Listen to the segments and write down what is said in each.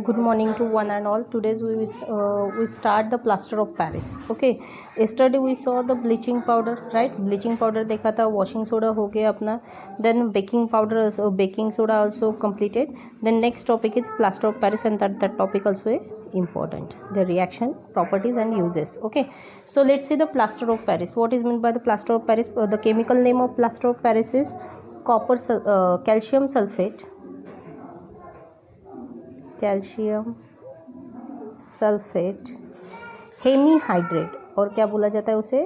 Good morning to one and all. Today we start the plaster of Paris. Okay. Yesterday we saw the bleaching powder, right? Bleaching powder देखा था, washing soda हो गया अपना. Then baking powder, baking soda also completed. Then next topic is plaster of Paris, and that topic also is important. The reaction, properties and uses. Okay. So let's see the plaster of Paris. What is meant by the plaster of Paris? The chemical name of plaster of Paris is calcium sulfate. Calcium sulphate hemihydrate, और क्या बोला जाता है उसे?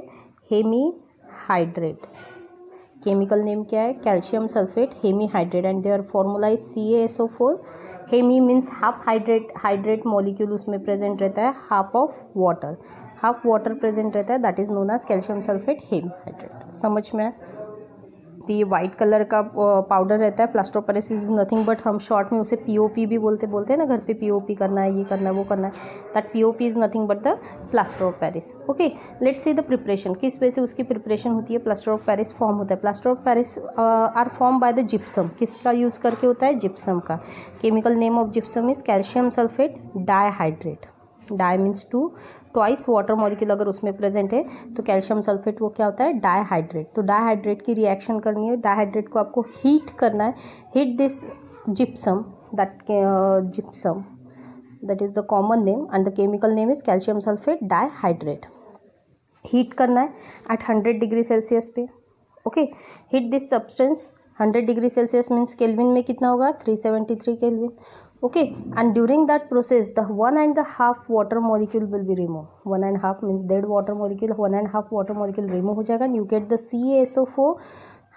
Hemihydrate. Chemical name क्या है? Calcium sulphate hemihydrate, and their formula is CaSO4. Hemi means half hydrate, hydrate molecule उसमें present रहता है, half of water, half water present रहता है, that is known as calcium sulphate hemihydrate. समझ में? ये वाइट कलर का पाउडर रहता है. Plaster of Paris is nothing but, हम शॉर्ट में उसे POP भी बोलते हैं ना, घर पे POP करना है, ये करना है, वो करना है. That POP is nothing but the plaster of Paris. Okay, let's see the preparation. किस वजह से उसकी प्रिपरेशन होती है? प्लास्टर ऑफ पेरिस फॉर्म होता है. Plaster of Paris are form by the gypsum. किसका यूज़ करके होता है? जिप्सम का. Chemical name of gypsum is calcium sulphate dihydrate. Di means two, twice water molecule अगर उसमें प्रेजेंट है तो कैल्शियम सल्फेट वो क्या होता है? डाइहाइड्रेट. तो डाइहाइड्रेट की रिएक्शन करनी है. डाइहाइड्रेट को आपको हीट करना है. Heat this gypsum, gypsum that is the common name and the chemical name is calcium sulphate dihydrate. Heat करना है एट 100 डिग्री सेल्सियस पे. Okay, heat this substance 100 degree Celsius means kelvin में कितना होगा? 373 kelvin. Okay, and during that process the 1.5 water molecule will be removed. 1.5 means dead water molecule, 1.5 water molecule remove हो जाएगा, and you get the CaSO4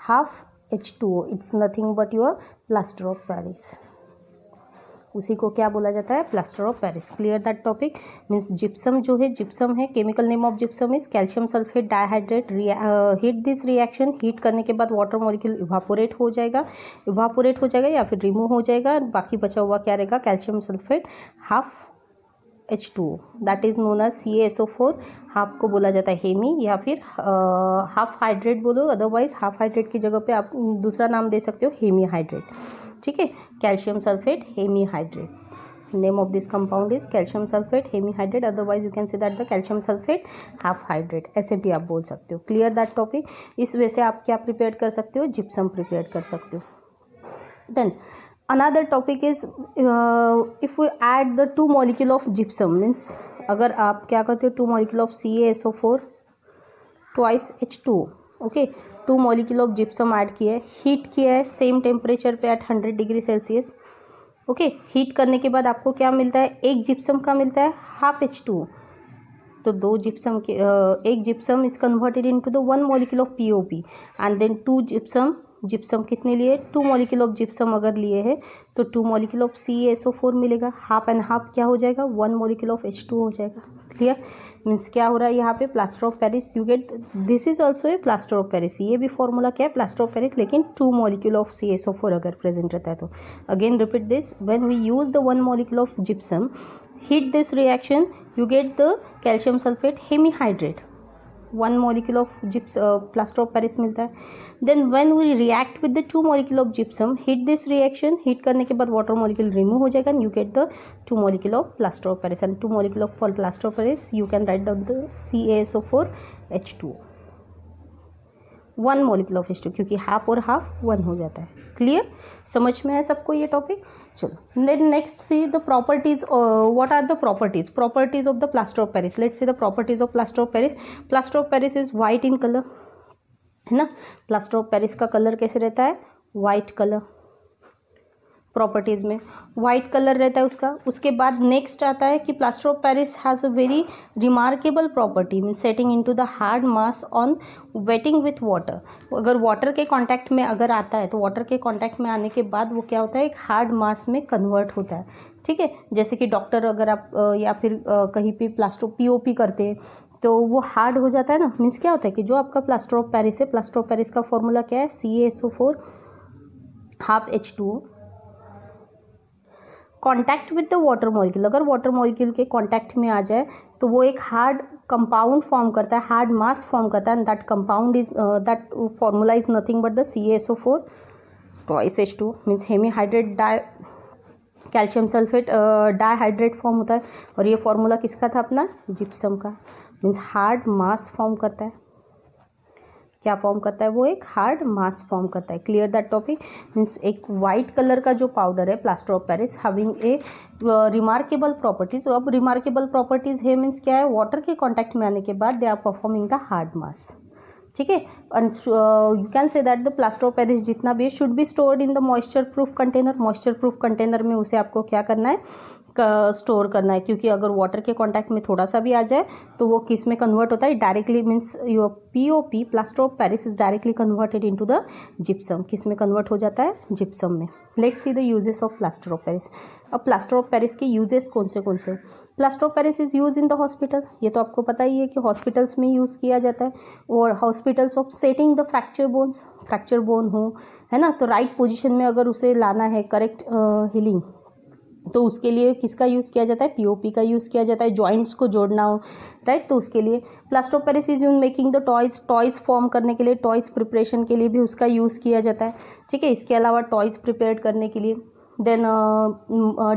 half H2O. It's nothing but your plaster of Paris. उसी को क्या बोला जाता है? Plaster of Paris. Clear that topic? Means gypsum जो है, जिप्सम है. Chemical name of gypsum is calcium sulphate dihydrate. Heat this reaction. Heat करने के बाद वाटर मॉलिक्यूल इवापोरेट हो जाएगा, या फिर रिमूव हो जाएगा. बाकी बचा हुआ क्या रहेगा? Calcium sulphate half H2O. That is known as CaSO4. Half को बोला जाता है हेमी, या फिर हाफ हाइड्रेट बोलो. अदरवाइज हाफ हाइड्रेट की जगह पे आप दूसरा नाम दे सकते हो, हेमीहाइड्रेट. ठीक है, calcium sulphate hemihydrate. Name of this compound is calcium sulphate hemihydrate. Otherwise you can say that the calcium sulphate half hydrate. ऐसे भी आप बोल सकते हो. Clear that topic? इस वजह से आप क्या प्रिपेयर कर सकते हो? जिप्सम प्रिपेयर कर सकते हो. Then another topic is if we add the 2 molecule of gypsum means, अगर आप क्या करते हो? 2 molecule of CaSO4 twice H2O. Okay, 2 molecule of gypsum add किया है, हीट किया है सेम टेम्परेचर पे at 100 degree Celsius. Okay, heat करने के बाद आपको क्या मिलता है? एक जिप्सम का मिलता है हाफ H2O. तो दो जिप्सम के एक gypsum is converted into the 1 molecule of POP, and then 2 gypsum कितने लिए? 2 molecule ऑफ जिप्सम अगर लिए हैं तो 2 molecule ऑफ CaSO4 मिलेगा. हाफ एंड हाफ क्या हो जाएगा? 1 molecule ऑफ H2O हो जाएगा. क्लियर? मीन्स क्या हो रहा है यहाँ पे? Plaster of Paris. You get this is also a plaster of Paris. ये भी फॉर्मूला क्या है? प्लास्टर ऑफ पेरिस, लेकिन 2 molecule ऑफ CaSO4 अगर प्रेजेंट रहता है तो. Again repeat this. When we use the 1 molecule of gypsum, heat this reaction, you get the calcium sulfate hemihydrate. 1 molecule of plaster of Paris मिलता है. Then when we react with the 2 molecule of gypsum, heat this reaction. heat करने के बाद water molecule remove हो जाएगा, and you get the 2 molecule of plaster of Paris. and 2 molecule of plaster of Paris you can write down the CaSO4 H2O. 1 molecule of H2, क्योंकि half और half 1 हो जाता है. क्लियर? समझ में है सबको ये टॉपिक? चलो, then next see the properties. What are the properties of the plaster of Paris. Let's see the properties of plaster of Paris. Plaster of Paris is white in colour, है ना? Plaster of Paris का colour कैसे रहता है? White colour. Properties में white colour रहता है उसका. उसके बाद नेक्स्ट आता है कि plaster of Paris has a very remarkable property mean setting into the hard mass on waiting with water. अगर वाटर के कांटेक्ट में अगर आता है तो वाटर के कांटेक्ट में आने के बाद वो क्या होता है? एक हार्ड मास में कन्वर्ट होता है. ठीक है, जैसे कि डॉक्टर अगर आप या फिर कहीं पे प्लास्टर POP करते हैं तो वो हार्ड हो जाता है ना. मीन्स क्या होता है कि जो आपका प्लास्टर ऑफ पेरिस है, प्लास्टर ऑफ पेरिस का फॉर्मूला क्या है? CaSO4 half H2O. Contact with the water molecule. अगर वाटर मॉलिक्यूल के कॉन्टैक्ट में आ जाए तो वो एक हार्ड कंपाउंड फॉर्म करता है, हार्ड मास फॉर्म करता है, and that compound is that formula is nothing but the CaSO4 twice H2 means hemihydrate calcium sulphate dihydrate form होता है, और ये फॉर्मूला किसका था अपना, जिप्सम का। मीन्स हार्ड मास फॉर्म करता है, क्या फॉर्म करता है वो, एक हार्ड मास फॉर्म करता है। Clear that topic. मीन्स एक वाइट कलर का जो पाउडर है plaster of Paris having a remarkable properties. अब रिमार्केबल प्रॉपर्टीज है मीन्स क्या है, वाटर के कॉन्टैक्ट में आने के बाद they are performing the hard mass, ठीक है। You can say that the plaster of Paris जितना भी should be stored in the moisture proof container. Moisture proof container में उसे आपको क्या करना है, स्टोर करना है, क्योंकि अगर वाटर के कांटेक्ट में थोड़ा सा भी आ जाए तो वो किस में कन्वर्ट होता है, directly. Means your POP plaster of Paris is directly converted into the gypsum. किस में कन्वर्ट हो जाता है, जिप्सम में। Let's see the uses of plaster of Paris. अब प्लास्टर ऑफ पेरिस के यूजेस कौन से plaster of Paris is use in the hospital, ये तो आपको पता ही है कि हॉस्पिटल्स में यूज़ किया जाता है। और hospitals of setting the fracture bones, fracture bone हो, है ना, तो राइट पोजिशन में अगर उसे लाना है, करेक्ट हीलिंग, तो उसके लिए किसका यूज़ किया जाता है, पीओपी का यूज़ किया जाता है। जॉइंट्स को जोड़ना हो, राइट, तो उसके लिए plaster of Paris is use making the toys, toys form करने के लिए, टॉयज़ प्रिपरेशन के लिए भी उसका यूज़ किया जाता है, ठीक है। इसके अलावा टॉयज़ प्रिपेयर करने के लिए, then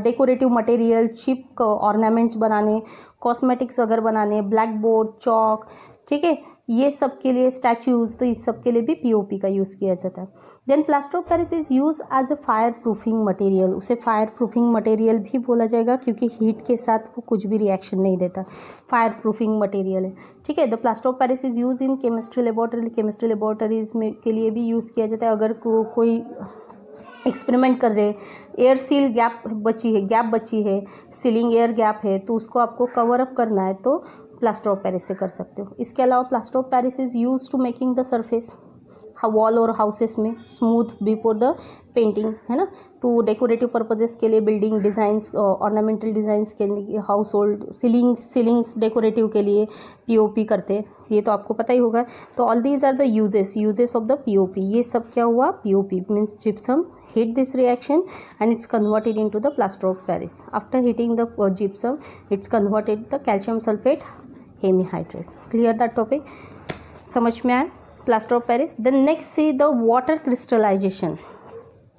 decorative material, chip ornaments बनाने, कॉस्मेटिक्स अगर बनाने, ब्लैक बोर्ड, चौक, ठीक है, ये सब के लिए, स्टैच्यूज़, तो इस सब के लिए भी पीओपी का यूज़ किया जाता है। Then plaster of Paris is use as a fire proofing material. उसे फायर प्रूफिंग मटेरियल भी बोला जाएगा क्योंकि हीट के साथ वो कुछ भी रिएक्शन नहीं देता, फायर प्रूफिंग मटेरियल है, ठीक है। The plaster of Paris is use in chemistry laboratory, chemistry laboratories में के लिए भी यूज़ किया जाता है। अगर कोई एक्सपेरिमेंट कर रहे, एयर सील गैप बची है, सीलिंग एयर गैप है, तो उसको आपको कवर अप करना है तो प्लास्टर ऑफ पेरिस से कर सकते हो। इसके अलावा plaster of Paris is use to making the surface, wall और हाउसेस में स्मूथ बिफोर द पेंटिंग, है ना, तो डेकोरेटिव पर्पजेस के लिए, बिल्डिंग डिज़ाइंस, ऑर्नामेंटल डिज़ाइंस के लिए, हाउस होल्ड सीलिंग्स डेकोरेटिव के लिए पीओपी करते हैं, ये तो आपको पता ही होगा। तो all these are the uses of the POP. ये सब क्या हुआ, POP means gypsum hit this reaction and it's converted into the plaster of Paris. After hitting the gypsum, it's converted the calcium sulfate hemihydrate. Clear that topic? समझ में आया plaster of Paris? Then next see the water crystallization.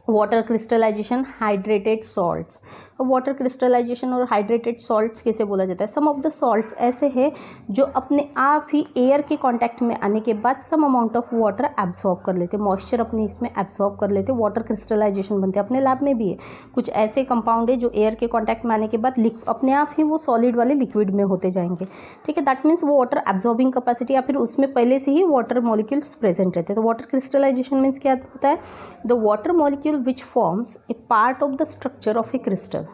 Water crystallization, hydrated salts. अब water crystallization और hydrated salts कैसे बोला जाता है, सम of the salts ऐसे हैं जो अपने आप ही एयर के कांटेक्ट में आने के बाद some amount of water absorb कर लेते, मॉइस्चर अपने इसमें एब्सॉर्ब कर लेते, वाटर क्रिस्टलाइजेशन बनते हैं। अपने लैब में भी है कुछ ऐसे कंपाउंड है जो एयर के कॉन्टैक्ट में आने के बाद अपने आप ही वो सॉलिड वाले लिक्विड में होते जाएंगे, ठीक है। दैट मीन्स वो वाटर एब्जॉर्बिंग कैपेसिटी या फिर उसमें पहले से ही वाटर मॉलिक्यूल्स प्रेजेंट रहते हैं। तो वाटर क्रिस्टलाइजेशन मीन्स क्या होता है, the water molecule which forms a part of the structure of a crystal.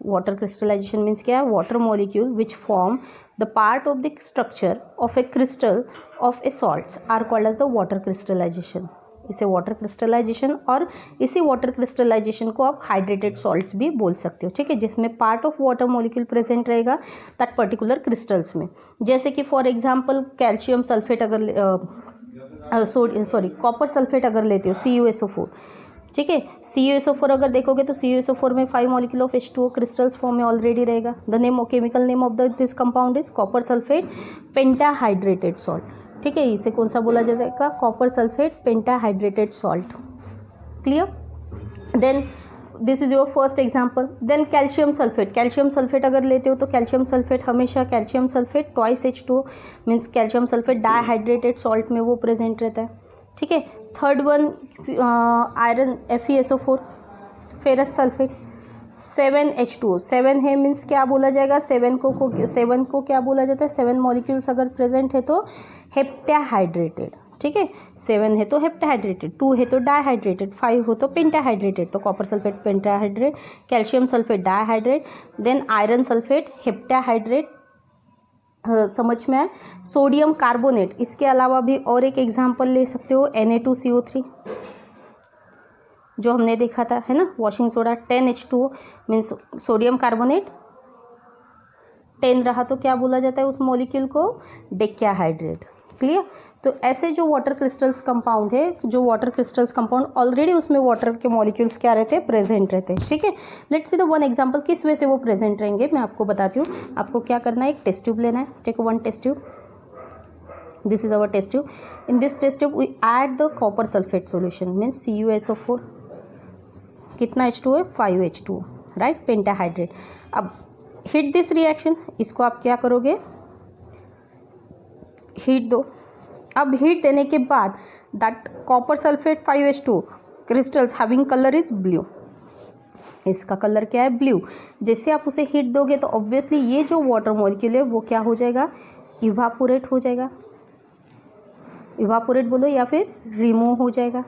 Water crystallization means क्या है, water molecule which form the part of the structure of a crystal of a salts are called as the water crystallization. इसे water crystallization, और इसी water crystallisation को आप hydrated salts भी बोल सकते हो, ठीक है, जिसमें part of water molecule present रहेगा दैट पर्टिकुलर क्रिस्टल्स में। जैसे कि फॉर एग्जांपल कैल्शियम सल्फेट अगर कॉपर सल्फेट अगर लेते हो, CuSO4, ठीक है, CuSO4 अगर देखोगे तो CuSO4 में 5 molecule of H2O crystals form में ऑलरेडी रहेगा। The name chemical name of this compound is copper sulphate pentahydrated salt, ठीक है। इसे कौन सा बोला जाएगा, copper sulphate pentahydrated salt. Clear? Then this is your first example. Then calcium sulphate अगर लेते हो तो कैल्शियम सल्फेट हमेशा calcium sulphate twice H2O means calcium sulphate dihydrated salt में वो प्रेजेंट रहता है, ठीक है। Third one iron FeSO4 ferrous sulphate 7H2O, 7 है मीन्स क्या बोला जाएगा, 7 को क्या बोला जाता है, 7 मॉलिक्यूल्स अगर प्रेजेंट है तो हेप्टाहाइड्रेटेड, ठीक है। 7 है तो हेप्टाहाइड्रेटेड, 2 है तो डाइहाइड्रेटेड, 5 हो तो पेंटाहाइड्रेटेड। तो copper sulphate pentahydrate, calcium sulphate dihydrate, then iron sulphate heptahydrate, समझ में आए। सोडियम कार्बोनेट, इसके अलावा भी और एक एग्जांपल ले सकते हो Na2CO3 जो हमने देखा था, है ना, washing soda. 10H2O means sodium carbonate 10 रहा तो क्या बोला जाता है उस मॉलिक्यूल को, डेक्याहाइड्रेट। क्लियर? तो ऐसे जो वाटर क्रिस्टल्स कंपाउंड है, जो वाटर क्रिस्टल्स कंपाउंड ऑलरेडी उसमें वाटर के मॉलिक्यूल्स क्या रहते हैं, प्रेजेंट रहते हैं, ठीक है। Let's see the one example, किस वे से वो प्रेजेंट रहेंगे मैं आपको बताती हूँ। आपको क्या करना है, एक टेस्ट ट्यूब लेना है, take one test tube, this is our test tube. In this test tube we add the copper sulphate solution means CuSO4, कितना H2O है, 5H2O, राइट, पेंटाहाइड्रेट। अब हीट दिस रिएक्शन, इसको आप क्या करोगे, हीट दो। अब हीट देने के बाद that copper sulphate 5H2 crystals having colour is blue, इसका कलर क्या है, ब्लू। जैसे आप उसे हीट दोगे तो ऑब्वियसली ये जो वाटर मॉलिक्यूल है वो क्या हो जाएगा, इवापोरेट हो जाएगा, इवापोरेट बोलो या फिर रिमूव हो जाएगा,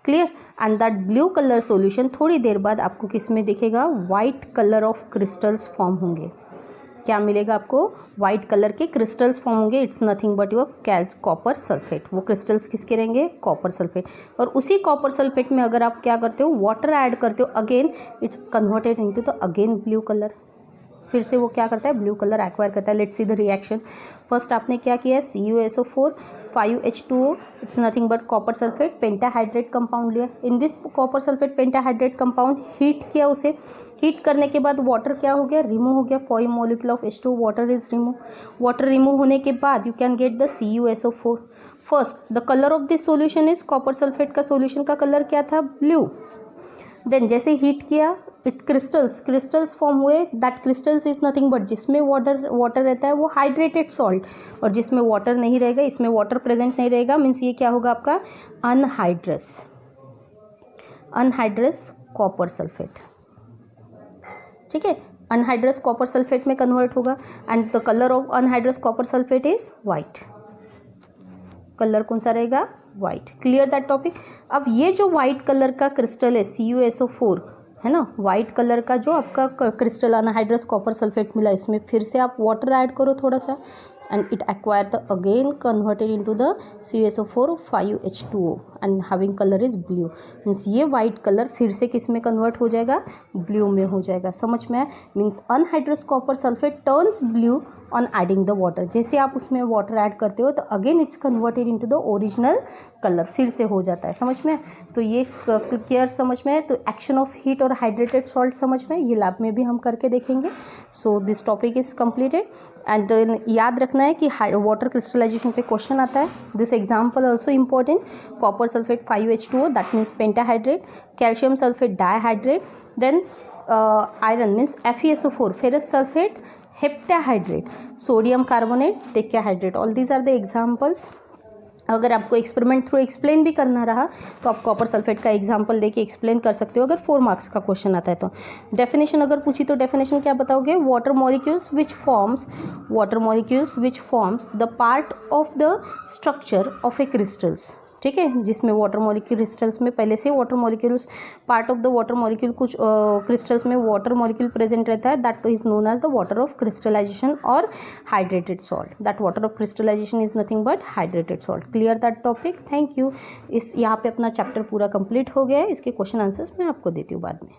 clear. And that blue colour solution थोड़ी देर बाद आपको किस में दिखेगा, white colour of crystals form होंगे। क्या मिलेगा आपको, वाइट कलर के क्रिस्टल्स फॉर्म होंगे। It's nothing but your copper sulphate. वो क्रिस्टल्स किसके रहेंगे, कॉपर सल्फेट। और उसी कॉपर सल्फेट में अगर आप क्या करते हो, वाटर ऐड करते हो, again it's converted into the again blue colour. फिर से वो क्या करता है, ब्लू कलर एक्वायर करता है। Let's see the reaction. First आपने क्या किया है, CuSO4 5H2O, it's nothing but copper sulphate pentahydrate compound लिया। In this copper sulphate pentahydrate compound heat किया उसे। हीट करने के बाद वाटर क्या हो गया, रिमूव हो गया। 5 molecule of H2 water is remove. Water remove होने के बाद you can get the CuSO4। First the colour of this solution is, copper sulphate का सॉल्यूशन का कलर क्या था, ब्लू। देन जैसे हीट किया, इट क्रिस्टल्स फॉर्म हुए। That crystals is nothing but, जिसमें वाटर रहता है वो हाइड्रेटेड सॉल्ट, और जिसमें वाटर नहीं रहेगा, इसमें वाटर प्रेजेंट नहीं रहेगा, मीन्स ये क्या होगा आपका अनहाइड्रस कॉपर सल्फेट। ठीक है, अनहाइड्रस कॉपर सल्फेट में कन्वर्ट होगा। And the colour of anhydrous copper sulphate is white. Colour कौन सा रहेगा, वाइट। Clear that topic. अब ये जो वाइट कलर का क्रिस्टल है CuSO4 है ना, वाइट कलर का जो आपका क्रिस्टल अनहाइड्रस कॉपर सल्फेट मिला, इसमें फिर से आप वाटर ऐड करो थोड़ा सा, and it acquire the again converted into the CuSO4 5H2O and having colour is blue. Means ये वाइट कलर फिर से किस में कन्वर्ट हो जाएगा, ब्लू में हो जाएगा। समझ में आया, means anhydrous copper sulphate turns blue on adding the water. जैसे आप उसमें वाटर ऐड करते हो तो again it's converted into the original colour, फिर से हो जाता है। समझ में, तो ये क्लियर समझ में है। तो एक्शन ऑफ हीट और हाइड्रेटेड सॉल्ट समझ में, ये लैब में भी हम करके देखेंगे। So this topic is completed. And then याद रखना है कि वाटर क्रिस्टलाइजेशन पे क्वेश्चन आता है। This example also important. Copper sulphate 5H2O, that means pentahydrate. Calcium sulphate dihydrate. Then iron means FeSO4, ferrous sulphate heptahydrate, sodium carbonate tetrahydrate. All these are the examples. अगर आपको experiment through explain भी करना रहा तो आप copper sulphate का example देके explain कर सकते हो, अगर 4 मार्क्स का क्वेश्चन आता है तो। डेफिनेशन अगर पूछी तो डेफिनेशन क्या बताओगे, water molecules which forms the part of the structure of a crystals. ठीक है, जिसमें वाटर मॉलिक्यूल क्रिस्टल्स में पहले से water molecules, part of the water molecule, कुछ क्रिस्टल्स में वाटर मॉलिक्यूल प्रेजेंट रहता है, that is known as the water of crystallisation और hydrated salt. That water of crystallisation is nothing but hydrated salt. Clear that topic, thank you. इस यहाँ पे अपना chapter पूरा कंप्लीट हो गया है। इसके क्वेश्चन आंसर्स मैं आपको देती हूँ बाद में।